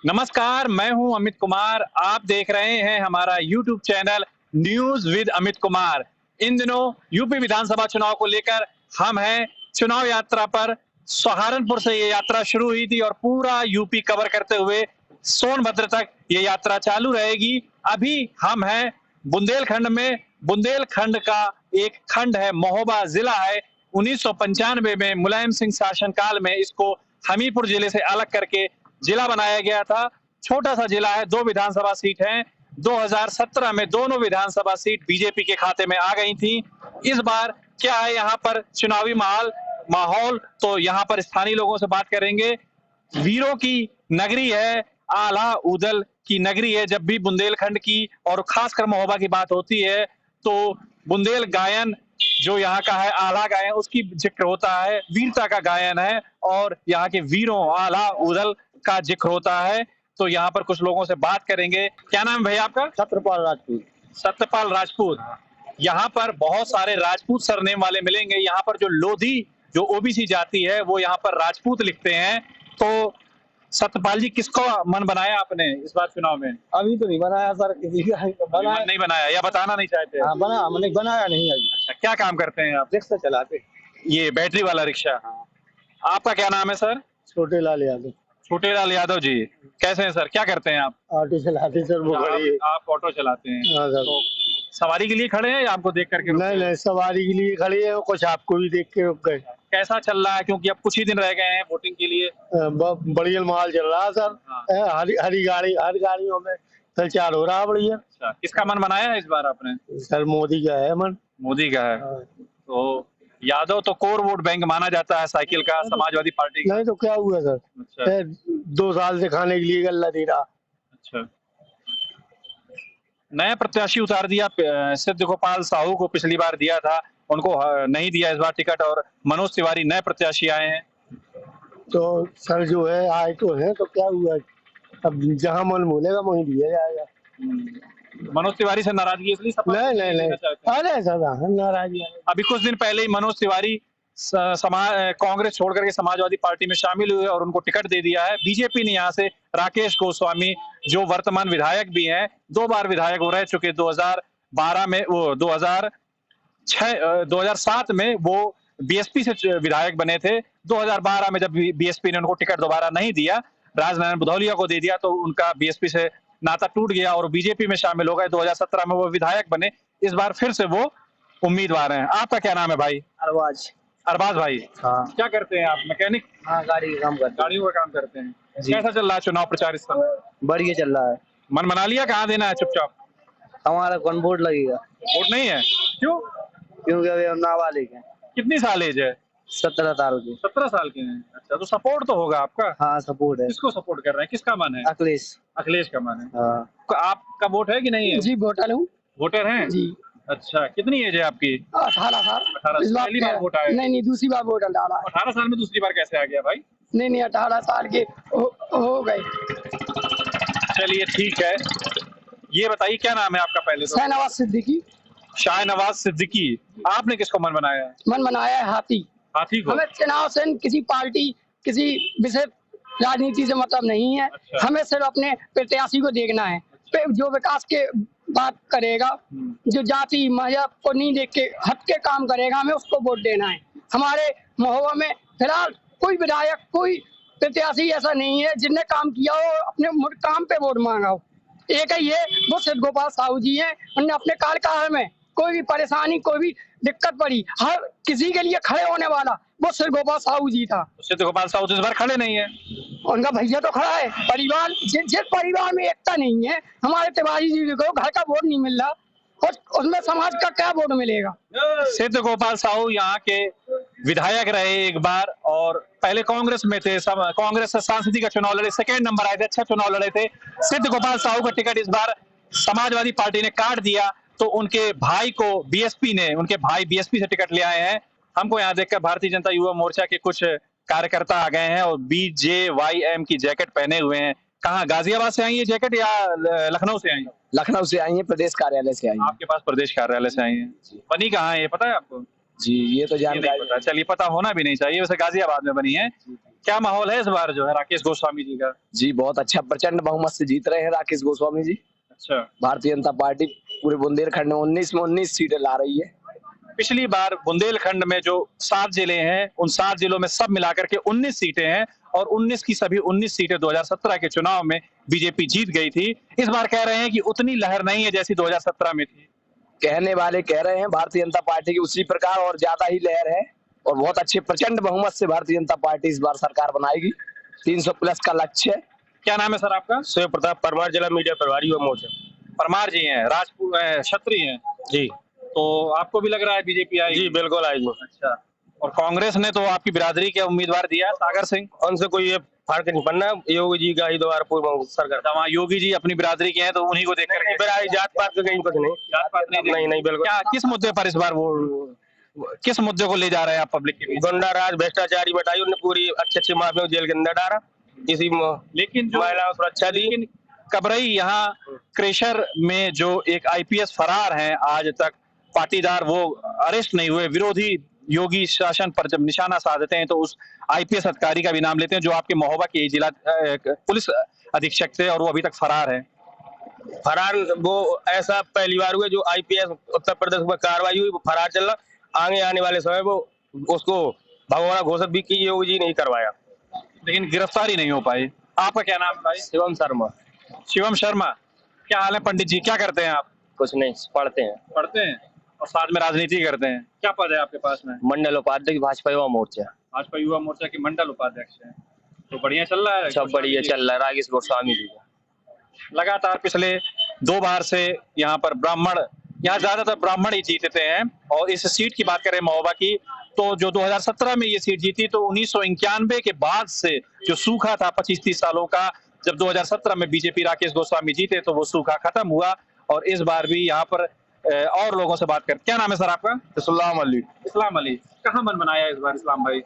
नमस्कार, मैं हूं अमित कुमार। आप देख रहे हैं हमारा YouTube channel news with Amit Kumar. इन दिनों यूपी विधानसभा चुनाव को लेकर हम हैं चुनाव यात्रा पर। सहारनपुर से ये यात्रा शुरू हुई थी और पूरा यूपी कवर करते हुए सोनभद्र तक ये यात्रा चालू रहेगी। अभी हम हैं बुंदेलखंड में। बुंदेलखंड का एक खंड है, महोबा जिला है। 1995 में मुलायम सिंह शासनकाल में इसको हमीरपुर जिले से अलग करके जिला बनाया गया था। छोटा सा जिला है, 2 विधानसभा सीट हैं। 2017 में दोनों विधानसभा सीट बीजेपी के खाते में आ गई थी। इस बार क्या है यहाँ पर चुनावी माहौल, तो यहाँ पर स्थानीय लोगों से बात करेंगे। वीरों की नगरी है, आला उदल की नगरी है। जब भी बुंदेलखंड की और खासकर महोबा की बात होती है तो बुंदेल गायन जो यहाँ का है, आला गायन, उसकी जिक्र होता है। वीरता का गायन है और यहाँ के वीरों, आला उदल का जिक्र होता है। तो यहाँ पर कुछ लोगों से बात करेंगे। क्या नाम है भैया आपका? सत्यपाल राजपूत। सत्यपाल राजपूत। यहाँ पर बहुत सारे राजपूत सरनेम वाले मिलेंगे। यहाँ पर जो लोधी, जो ओबीसी जाति है, वो यहाँ पर राजपूत लिखते हैं। तो सत्यपाल जी, किसको मन बनाया आपने इस बार चुनाव में? अभी तो नहीं बनाया सर, किसी का बनाया मन नहीं बनाया या बताना नहीं चाहते? हाँ, बना हमने बनाया नहीं अभी। अच्छा, क्या काम करते हैं आप? रिक्शा चलाते। ये बैटरी वाला रिक्शा। हाँ। आपका क्या नाम है सर? छोटे लाल यादव। छोटे लाल यादव जी, कैसे हैं सर? क्या करते हैं आप? ऑटो चलाते सर, वो खड़ी। आप ऑटो चलाते हैं? हाँ सर। तो सवारी के लिए खड़े हैं या आपको देख करके रुके हैं? नहीं, सवारी के लिए खड़ी है, कुछ आपको भी देख के रुक गए। कैसा चल रहा है, क्योंकि अब कुछ ही दिन रह गए हैं वोटिंग के लिए? बढ़िया माल चल रहा है सर। हाँ। हरी गाड़ी, हर गाड़ियों में प्रचार हो रहा है बढ़िया। अच्छा, किसका मन बनाया है इस बार आपने? सर मोदी का है मन। मोदी का है। हाँ। तो यादव तो कोर वोट बैंक माना जाता है साइकिल का, समाजवादी पार्टी का। नहीं तो क्या हुआ सर? अच्छा 2 साल से खाने के लिए गल्ला दे रहा। अच्छा। नया प्रत्याशी उतार दिया, सिद्ध गोपाल साहू को पिछली बार दिया था, उनको नहीं दिया इस बार टिकट, और मनोज तिवारी नए प्रत्याशी आए हैं। तो सर जो है आए तो है, तो क्या हुआ? अब जहाँ मन बोलेगा वहीं दिया जाएगा। मनोज तिवारी से नाराजगी इसलिए नहीं। अरे सर नाराज। अभी कुछ दिन पहले ही मनोज तिवारी कांग्रेस छोड़ करके समाजवादी पार्टी में शामिल हुए और उनको टिकट दे दिया है। बीजेपी ने यहाँ से राकेश गोस्वामी, जो वर्तमान विधायक भी हैं, 2 बार विधायक वो रह चुके। 2012 में वो 2007 में वो बीएसपी से विधायक बने थे। 2012 में जब बीएसपी ने उनको टिकट दोबारा नहीं दिया, राजनारायण बुधौलिया को दे दिया, तो उनका बीएसपी से नाता टूट गया और बीजेपी में शामिल हो गए। 2017 में वो विधायक बने। इस बार फिर से वो उम्मीदवार हैं। आपका क्या नाम है भाई? अरबाज। अरबाज भाई। हाँ। क्या करते हैं आप? मैकेनिक? हाँ, गाड़ी का काम करते गाड़ियों का काम करते हैं। जी। कैसा चल रहा है चुनाव प्रचार इस समय? बढ़िया चल रहा है। मन बना लिया कहाँ देना है चुपचाप? हमारा कौन वोट लगेगा? वोट नहीं है? क्यों? क्योंकि अभी हम नाबालिग हैं। कितनी साल एज है? 17 साल के। 17 साल के हैं। अच्छा, तो सपोर्ट तो होगा आपका? हाँ, सपोर्ट है। किसको सपोर्ट कर रहे हैं? किसका मन है? अखिलेश। अखिलेश का मन है। हाँ। तो आपका वोट है कि नहीं है? जी वोटर हूँ। वोटर हैं जी। अच्छा, कितनी एज है आपकी? 18 साल। 18 इस बार पहली बार वोट आया? नहीं, दूसरी बार वोट डाला है। 18 साल में दूसरी बार कैसे आ गया भाई? नहीं, 18 साल के हो गए। चलिए ठीक है। ये बताइए क्या नाम है आपका पहले तो? शाहनवाज सिद्दीकी। शाहनवाज सिद्दीकी। आपने किसको मन बनाया है? मन बनाया है हाथी। हाथी को? हमें चुनाव से किसी पार्टी, किसी विषय राजनीति से मतलब नहीं है। अच्छा। हमें सिर्फ अपने प्रत्याशी को देखना है। अच्छा। जो विकास के बात करेगा, जो जाति मजहब को नहीं देख के हट के काम करेगा, हमें उसको वोट देना है। हमारे महोबा में फिलहाल कोई विधायक, कोई प्रत्याशी ऐसा नहीं है जिसने काम किया हो, अपने काम पे वोट मांगा हो। एक ही है, वो सिद्ध गोपाल साहू जी हैं। उन्होंने अपने कार्यकाल में कोई भी परेशानी, कोई भी दिक्कत पड़ी, हर किसी के लिए खड़े होने वाला वो सिद्ध गोपाल साहू जी था। सिद्ध गोपाल साहू तो इस बार खड़े नहीं है। उनका भैया तो खड़ा है। परिवार, जिस परिवार में एकता नहीं है, हमारे तिवारी जी को घर का वोट नहीं मिल रहा, उसमें समाज का क्या वोट मिलेगा? सिद्ध गोपाल साहू यहाँ के विधायक रहे एक बार, और पहले कांग्रेस में थे। कांग्रेस से सांसदी का चुनाव लड़े, 2nd नंबर आए थे, अच्छा चुनाव लड़े थे। सिद्ध गोपाल साहू का टिकट इस बार समाजवादी पार्टी ने काट दिया, तो उनके भाई को उनके भाई बीएसपी से टिकट ले आए हैं। हमको यहाँ देखकर भारतीय जनता युवा मोर्चा के कुछ कार्यकर्ता आ गए हैं और BJYM की जैकेट पहने हुए हैं। कहाँ, गाजियाबाद से आई है जैकेट या लखनऊ से आई है? लखनऊ से आई है, प्रदेश कार्यालय से आई है। आपके पास प्रदेश कार्यालय से आई है। बनी कहाँ है ये पता है आपको? जी ये तो ये नहीं जानकारी पता, चलिए पता होना भी नहीं चाहिए। वैसे गाजियाबाद में बनी है। क्या माहौल है इस बार जो है राकेश गोस्वामी जी का? जी बहुत अच्छा, प्रचंड बहुमत से जीत रहे हैं राकेश गोस्वामी जी। अच्छा, भारतीय जनता पार्टी पूरे बुंदेलखंड में 19 में 19 सीटें ला रही है। पिछली बार बुंदेलखंड में जो 7 जिले हैं, उन 7 जिलों में सब मिलाकर के 19 सीटें हैं और 19 की सभी 19 सीटें 2017 के चुनाव में बीजेपी जीत गई थी। इस बार कह रहे हैं कि उतनी लहर नहीं है जैसी 2017 में थी। कहने वाले कह रहे हैं भारतीय जनता पार्टी की उसी प्रकार और ज्यादा ही लहर है और बहुत अच्छे प्रचंड बहुमत से भारतीय जनता पार्टी इस बार सरकार बनाएगी। 300 प्लस का लक्ष्य है। क्या नाम है सर आपका? शिव प्रताप परमार, जिला मीडिया प्रभारी हुआ मोर्चा। परमार जी हैं, राजपूत क्षत्रिय हैं, जी तो आपको भी लग रहा है बीजेपी आएगी? जी बिल्कुल आएगी। अच्छा, और कांग्रेस ने तो आपकी बिरादरी के उम्मीदवार दिया है सागर सिंह। उनसे कोई ये फर्क नहीं पड़ना, योगी जी का ही दोबारा पूर्व सरकार। वहाँ योगी जी अपनी बिरादरी के हैं तो उन्हीं को देख नहीं, कर जात पात का कहीं कुछ नहीं, जात पात नहीं नहीं बिल्कुल। क्या किस मुद्दे पर इस बार वो किस मुद्दे को ले जा रहे हैं आप पब्लिक के बीच? गुंडा राज भ्रष्टाचारी बताई उन्होंने, पूरी अच्छे माफिया जेल के अंदर डाला, इसी लेकिन जो महिलाओं को सुरक्षा दी। लेकिन कबरई यहाँ क्रेशर में जो एक आईपीएस फरार हैं, आज तक पाटीदार वो अरेस्ट नहीं हुए। विरोधी योगी शासन पर जब निशाना साधते हैं तो उस आईपीएस अधिकारी का भी नाम लेते हैं जो आपके महोबा के जिला पुलिस अधीक्षक थे और वो अभी तक फरार है। फरार वो ऐसा पहली बार हुआ जो आईपीएस उत्तर प्रदेश में कार्रवाई हुई, वो फरार चल रहा। आगे आने वाले समय वो उसको भगवाना घोषित भी की, योगी जी नहीं करवाया, लेकिन गिरफ्तारी नहीं हो पाई। आपका क्या नाम है भाई? शिवम शर्मा। शिवम शर्मा, क्या हाल है पंडित जी? क्या करते हैं आप? कुछ नहीं, पढ़ते हैं। पढ़ते हैं और साथ में राजनीति करते हैं। क्या पद है आपके पास में? मंडल उपाध्यक्ष भाजपा युवा मोर्चा। भाजपा युवा मोर्चा के मंडल उपाध्यक्ष हैं। तो बढ़िया चल रहा है? सब बढ़िया चल रहा है। राकेश गोस्वामी जी का लगातार पिछले 2 बार से यहाँ पर ब्राह्मण, यहाँ ज्यादातर ब्राह्मण ही जीतते हैं। और इस सीट की बात करें महोबा की, तो जो 2017 में ये सीट जीती तो 1991 के बाद से जो सूखा था 25-30 सालों का, जब 2017 में बीजेपी राकेश गोस्वामी जीते तो वो सूखा खत्म हुआ। और इस बार भी यहाँ पर और लोगों से बात कर, क्या नाम है सर आपका? इस्लाम अली। इस्लाम अली, कहाँ मन बनाया इस बार इस्लाम भाई?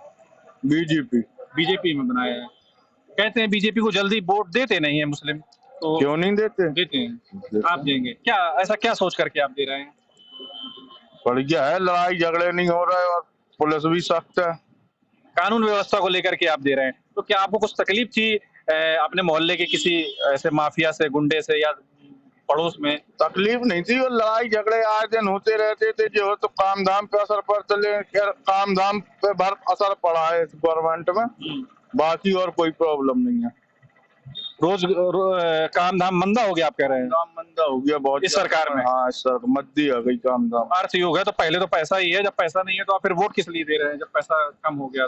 बीजेपी। बीजेपी में बनाया है। कहते हैं बीजेपी को जल्दी वोट देते नहीं है मुस्लिम, तो क्यों नहीं देते? देते हैं। आप देंगे क्या? ऐसा क्या सोच करके आप दे रहे हैं? बढ़िया है, लड़ाई झगड़े नहीं हो रहे और पुलिस भी सख्त है। कानून व्यवस्था को लेकर के आप दे रहे हैं, तो क्या आपको कुछ तकलीफ थी अपने मोहल्ले के किसी ऐसे माफिया से, गुंडे से या पड़ोस में? तकलीफ नहीं थी, और लड़ाई झगड़े आए दिन होते रहते थे। जो तो काम धाम पे असर पड़ता, लेकिन काम धाम पे भर असर पड़ा है इस गवर्नमेंट में, बाकी और कोई प्रॉब्लम नहीं है। काम धाम मंदा हो गया आप कह रहे हैं? काम मंदा हो गया बहुत इस सरकार में? हाँ, इस सर मद्दी आ गई काम धाम। अर्थ योग है तो पहले तो पैसा ही है, जब पैसा नहीं है तो आप फिर वोट किस लिए दे रहे हैं जब पैसा कम हो गया?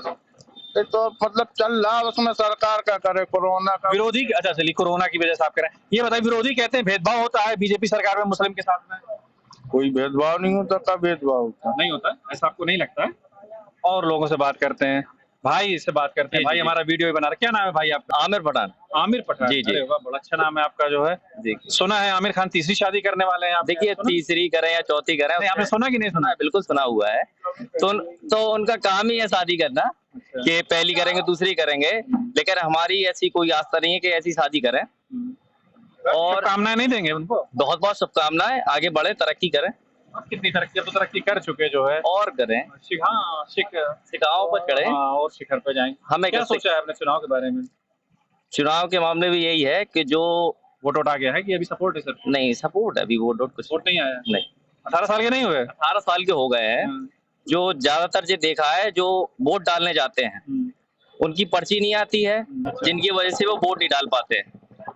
तो मतलब चल रहा, उसमें सरकार का करे, कोरोना का विरोधी, अच्छा चलिए कोरोना की वजह से आप कह रहे हैं। ये बताइए, विरोधी कहते हैं भेदभाव होता है बीजेपी सरकार में मुस्लिम के साथ में? कोई भेदभाव नहीं होता। का भेदभाव होता? नहीं होता, ऐसा आपको नहीं लगता है? और लोगों से बात करते हैं, भाई से बात करते हैं। भाई हमारा वीडियो भी बना रहा है। क्या नाम है भाई आपका? आमिर पठान। आमिर पठान। जी जी, अरे वाह, बड़ा अच्छा नाम है आपका जो है। सुना है आमिर खान तीसरी शादी करने वाले हैं आप? देखिए तीसरी करें या चौथी करें, आपने सुना कि नहीं सुना? बिल्कुल सुना हुआ है। तो उनका काम ही है शादी करना, कि पहली करेंगे दूसरी करेंगे, लेकिन हमारी ऐसी कोई आस्था नहीं है कि ऐसी शादी करें। और कामनाएं नहीं देंगे उनको? बहुत बहुत शुभकामनाएं, आगे बढ़े, तरक्की करें। कितनी तरक्की, तो तरक्की कर चुके जो है, और करें, शिकाओं पर चढ़े और शिखर पे जाएंगे। हमें क्या सोचा है आपने चुनाव के बारे में? चुनाव के मामले में यही है कि जो वोट आ गया है कि अभी सपोर्ट है? सर नहीं, सपोर्ट है, अभी वोट वोट नहीं आया। नहीं, 18 साल के नहीं हुए? 18 साल के हो गए हैं। जो ज्यादातर जो देखा है, जो वोट डालने जाते हैं उनकी पर्ची नहीं आती है, जिनकी वजह से वो वोट नहीं डाल पाते हैं,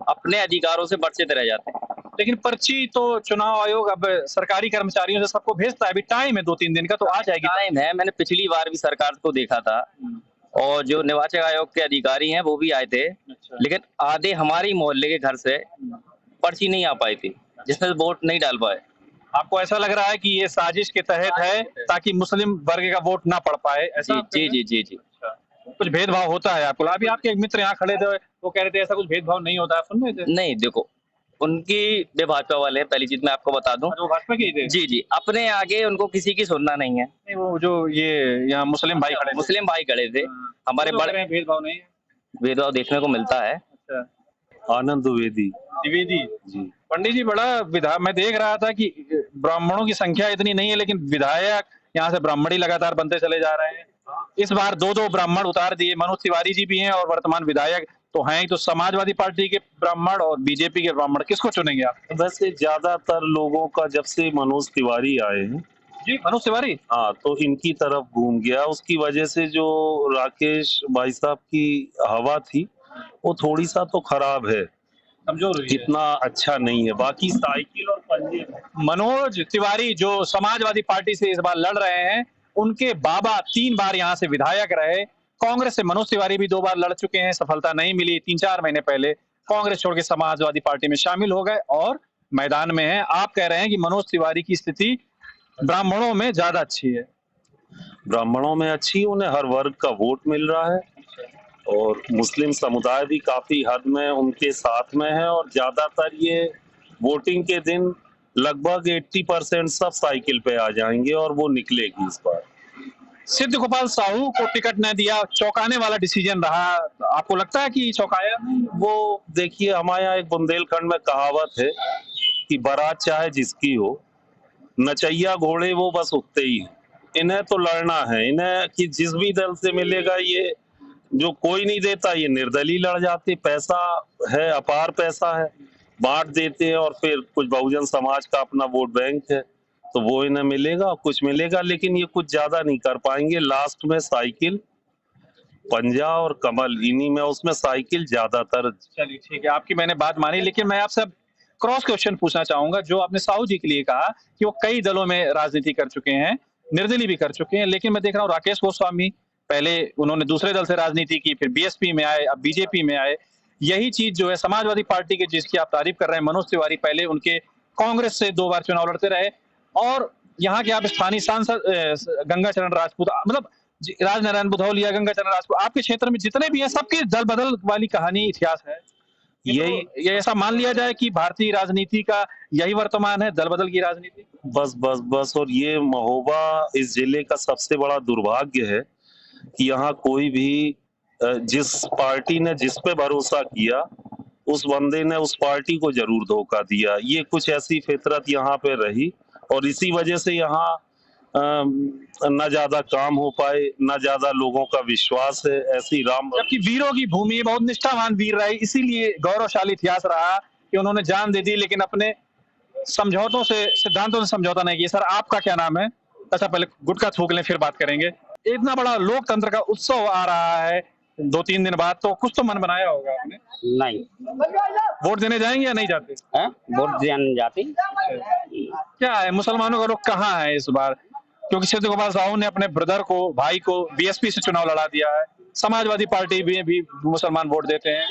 अपने अधिकारों से वंचित रह जाते हैं। लेकिन पर्ची तो चुनाव आयोग अब सरकारी कर्मचारियों से सबको भेजता है, अभी टाइम है 2-3 दिन का, तो आ जाएगी। टाइम है, मैंने पिछली बार भी सरकार को देखा था और जो निर्वाचन आयोग के अधिकारी हैं वो भी आए थे। अच्छा। लेकिन आधे हमारे मोहल्ले के घर से पर्ची नहीं आ पाई थी, जिसमें वोट नहीं डाल पाए। आपको ऐसा लग रहा है कि ये साजिश के तहत है ताकि मुस्लिम वर्ग का वोट ना पड़ पाए, ऐसा? जी जी जी जी। कुछ भेदभाव होता है आपको? अभी आपके एक मित्र यहाँ खड़े थे, वो कह रहे थे ऐसा कुछ भेदभाव नहीं होता, आप सुन रहे थे? नहीं, देखो उनकी वे भाजपा वाले हैं, पहली चीज मैं आपको बता दूं। वो भाजपा के ही थे? जी जी, अपने आगे उनको किसी की सुनना नहीं है। नहीं, वो जो ये यहाँ मुस्लिम भाई खड़े थे, मुस्लिम भाई खड़े थे, हमारे बड़े भेदभाव नहीं है, भेदभाव देखने को मिलता है। आनंद द्विवेदी। द्विवेदी जी। पंडित जी, बड़ा मैं देख रहा था कि ब्राह्मणों की संख्या इतनी नहीं है, लेकिन विधायक यहाँ से ब्राह्मणी लगातार बनते चले जा रहे हैं। इस बार 2-2 ब्राह्मण उतार दिए। मनोज तिवारी जी भी हैं और वर्तमान विधायक तो हैं ही। तो समाजवादी पार्टी के ब्राह्मण और बीजेपी के ब्राह्मण, किसको चुनेंगे आप? वैसे ज्यादातर लोगों का जब से मनोज तिवारी आए हैं, जी, मनोज तिवारी। हाँ, तो इनकी तरफ घूम गया। उसकी वजह से जो राकेश भाई साहब की हवा थी वो थोड़ी सा तो खराब है, कमजोर हुई है। इतना अच्छा नहीं है। बाकी साइकिल और पंजे मनोज तिवारी जो समाजवादी पार्टी से इस बार लड़ रहे हैं, उनके बाबा 3 बार यहाँ से विधायक रहे। कांग्रेस से मनोज तिवारी भी 2 बार लड़ चुके हैं, सफलता नहीं मिली। 3-4 महीने पहले कांग्रेस छोड़ के समाजवादी पार्टी में शामिल हो गए और मैदान में हैं। आप कह रहे हैं कि मनोज तिवारी की स्थिति ब्राह्मणों में ज्यादा अच्छी है। ब्राह्मणों में अच्छी, उन्हें हर वर्ग का वोट मिल रहा है और मुस्लिम समुदाय भी काफी हद में उनके साथ में है। और ज्यादातर ये वोटिंग के दिन लगभग 80% सब साइकिल पे आ जाएंगे और वो निकलेगी इस बार। सिद्ध गोपाल साहू को टिकट न दिया, चौंकाने वाला डिसीजन रहा। आपको लगता है कि चौंकाया? वो देखिए, हमारे यहाँ एक बुंदेलखंड में कहावत है कि बारात चाहे जिसकी हो, नचैया घोड़े वो बस उठते ही हैं। इन्हें तो लड़ना है, इन्हें कि जिस भी दल से मिलेगा, ये जो कोई नहीं देता ये निर्दलीय लड़ जाते। पैसा है, अपार पैसा है, बांट देते हैं और फिर कुछ बहुजन समाज का अपना वोट बैंक है तो वो इन्हें मिलेगा, कुछ मिलेगा, लेकिन ये कुछ ज्यादा नहीं कर पाएंगे। लास्ट में साइकिल, पंजा और कमल, इन्हीं में, उसमें साइकिल ज्यादातर। चलिए ठीक है, आपकी मैंने बात मानी, लेकिन मैं आपसे क्रॉस क्वेश्चन पूछना चाहूंगा। जो आपने साहू जी के लिए कहा कि वो कई दलों में राजनीति कर चुके हैं, निर्दलीय भी कर चुके हैं, लेकिन मैं देख रहा हूँ राकेश गोस्वामी, पहले उन्होंने दूसरे दल से राजनीति की, फिर बीएसपी में आए, अब बीजेपी में आए। यही चीज जो है समाजवादी पार्टी के, जिसकी आप तारीफ कर रहे हैं, मनोज तिवारी, पहले उनके कांग्रेस से 2 बार चुनाव लड़ते रहे और यहाँ के आप स्थानीय सांसद गंगाचरण राजपूत, मतलब राजनारायण बुधौलिया, गंगाचरण राजपूत, आपके क्षेत्र में जितने भी हैं सबकी दल बदल वाली कहानी, इतिहास है। ये ऐसा मान लिया जाए कि भारतीय राजनीति का यही वर्तमान है, दल बदल की राजनीति? बस। और ये महोबा इस जिले का सबसे बड़ा दुर्भाग्य है कि यहाँ कोई भी जिस पार्टी ने जिस पे भरोसा किया, उस बंदे ने उस पार्टी को जरूर धोखा दिया। ये कुछ ऐसी फितरत यहाँ पे रही और इसी वजह से यहाँ न ज्यादा काम हो पाए, न ज्यादा लोगों का विश्वास है। ऐसी राम, जबकि वीरों की भूमि, बहुत निष्ठावान वीर रहे, इसीलिए गौरवशाली इतिहास रहा कि उन्होंने जान दे दी, लेकिन अपने समझौतों से, सिद्धांतों से समझौता नहीं किया। सर, आपका क्या नाम है? अच्छा, पहले गुटखा थूक लें, फिर बात करेंगे। इतना बड़ा लोकतंत्र का उत्सव आ रहा है 2-3 दिन बाद, तो कुछ तो मन बनाया होगा आपने? नहीं। वोट देने जाएंगे या नहीं जाते? वोट देने जाते। क्या है, मुसलमानों का रुख कहाँ है इस बार? क्योंकि सिद्ध गोपाल साहू ने अपने ब्रदर को, भाई को बीएसपी से चुनाव लड़ा दिया है। समाजवादी पार्टी भी मुसलमान वोट देते हैं।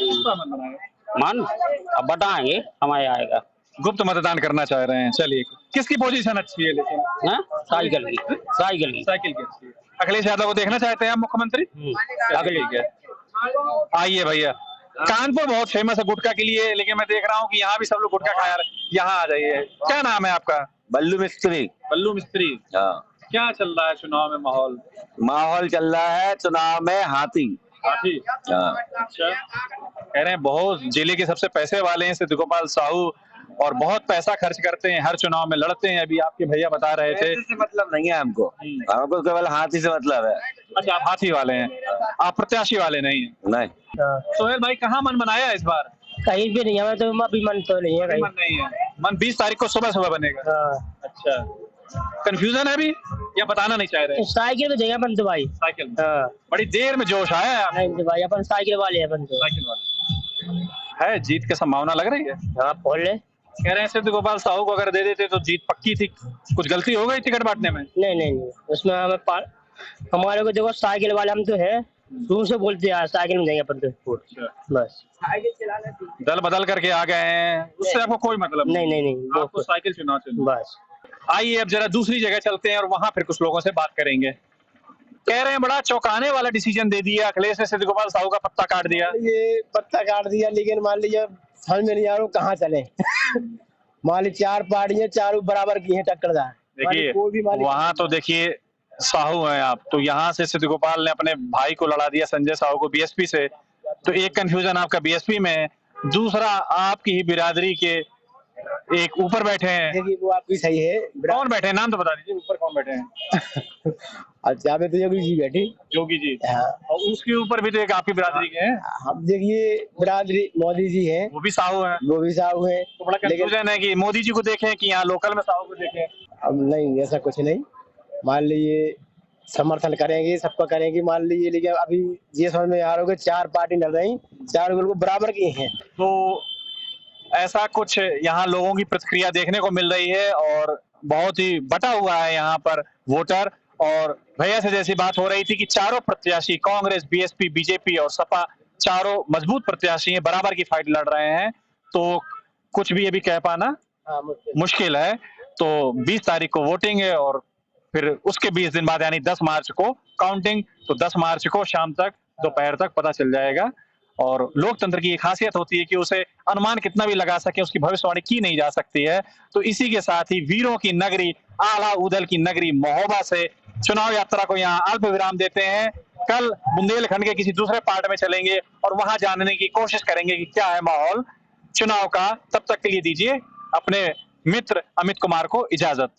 मन अब बताएंगे, हमारे आएगा। गुप्त मतदान करना चाह रहे हैं। चलिए, किसकी पोजीशन अच्छी है लेकिन? साइकिल की। साइकिल की अच्छी है। अखिलेश यादव को देखना चाहते हैं आप मुख्यमंत्री? ठीक है, आइए भैया। कानपुर बहुत फेमस है गुटखा के लिए, लेकिन मैं देख रहा हूँ कि यहाँ भी सब लोग गुटखा खा रहे हैं। यहाँ आ जाइए। क्या नाम है आपका? बल्लू मिस्त्री। बल्लू मिस्त्री। हाँ। क्या चल रहा है चुनाव में माहौल? माहौल चल रहा है चुनाव में हाथी। अच्छा, कह रहे हैं बहुत जिले के सबसे पैसे वाले हैं सिद्ध गोपाल साहू और बहुत पैसा खर्च करते हैं, हर चुनाव में लड़ते हैं। अभी आपके भैया बता रहे थे। से मतलब नहीं है हमको केवल हाथी से मतलब है। अच्छा, आप हाथी वाले हैं, आप प्रत्याशी वाले नहीं हैं? नहीं। सोहेल भाई, कहाँ मन बनाया इस बार? कहीं भी नहीं है, तो अभी मन तो नहीं है कहीं। मन नहीं है। मन 20 तारीख को सुबह सुबह बनेगा। अच्छा, कंफ्यूजन है अभी या बताना नहीं चाह रहे? साइकिल में जगह बंद भाई। साइकिल बड़ी देर में जोश आया है। नहीं भाई, अपन साइकिल वाले हैं। अपन साइकिल वाले है। जीत की संभावना लग रही है? हाँ, बोल ले। कह रहे हैं सिद्ध गोपाल साहू को अगर दे देते तो जीत पक्की थी। कुछ गलती हो गई टिकट बांटने में? नहीं, उसमें हमारे को देखो, साइकिल वाले हम तो है, शुरू से बोलते हैं साइकिल में जाएंगे अपन तो। बस दल बदल करके आ गए हैं, उससे आपको कोई मतलब नहीं, आपको साइकिल चुनाव चुनो बस। आइए अब जरा दूसरी जगह चलते हैं और वहां फिर कुछ लोगों से बात करेंगे। कह रहे हैं बड़ा चौंकाने वाला डिसीजन दे दिया अखिलेश ने, सिद्ध गोपाल साहू का पत्ता काट दिया। ये पत्ता काट दिया, लेकिन मान लीजिए समझ में नहीं आ रहा कहाँ चले। मान लीजिए 4 पार्टियां, चारों बराबर की हैं, टक्करदार। देखिए वहां तो देखिए साहू हैं आप, तो यहाँ से सिद्ध गोपाल ने अपने भाई को लड़ा दिया, संजय साहू को, बीएसपी से। तो एक कंफ्यूजन आपका बीएसपी में, दूसरा आपकी ही बिरादरी के एक ऊपर बैठे हैं, देखिए वो आपकी सही है। कौन बैठे हैं नाम तो बता दीजिए, ऊपर कौन बैठे हैं? अच्छा में तो योगी जी बैठी। योगी जी, हाँ, और उसके ऊपर भी तो एक आपकी बिरादरी के हैं, हम देखिए बिरादरी मोदी जी हैं, वो भी साहू हैं। वो भी साहू हैं। तो बड़ा कंफ्यूजन है कि मोदी जी को देखें कि यहाँ लोकल में साहू को देखें। अब नहीं ऐसा कुछ नहीं, मान लीजिए समर्थन करेंगे, सबका करेंगे मान लीजिए, लेकिन अभी ये समझ में आ रहा है कि 4 पार्टी लड़ रही, 4 बिल्कुल बराबर की हैं। तो ऐसा कुछ यहाँ लोगों की प्रतिक्रिया देखने को मिल रही है और बहुत ही बटा हुआ है यहाँ पर वोटर। और भैया से जैसी बात हो रही थी कि चारों प्रत्याशी कांग्रेस, बीएसपी, बीजेपी और सपा, चारों मजबूत प्रत्याशी हैं, बराबर की फाइट लड़ रहे हैं, तो कुछ भी अभी कह पाना हाँ, मुश्किल है। तो 20 तारीख को वोटिंग है और फिर उसके 20 दिन बाद यानी 10 मार्च को काउंटिंग। तो 10 मार्च को शाम तक, दोपहर तक पता चल जाएगा। और लोकतंत्र की एक खासियत होती है कि उसे अनुमान कितना भी लगा सके, उसकी भविष्यवाणी की नहीं जा सकती है। तो इसी के साथ ही वीरों की नगरी, आला उदल की नगरी महोबा से चुनाव यात्रा को यहाँ अल्प विराम देते हैं। कल बुंदेलखंड के किसी दूसरे पार्ट में चलेंगे और वहां जानने की कोशिश करेंगे कि क्या है माहौल चुनाव का। तब तक के लिए दीजिए अपने मित्र अमित कुमार को इजाजत।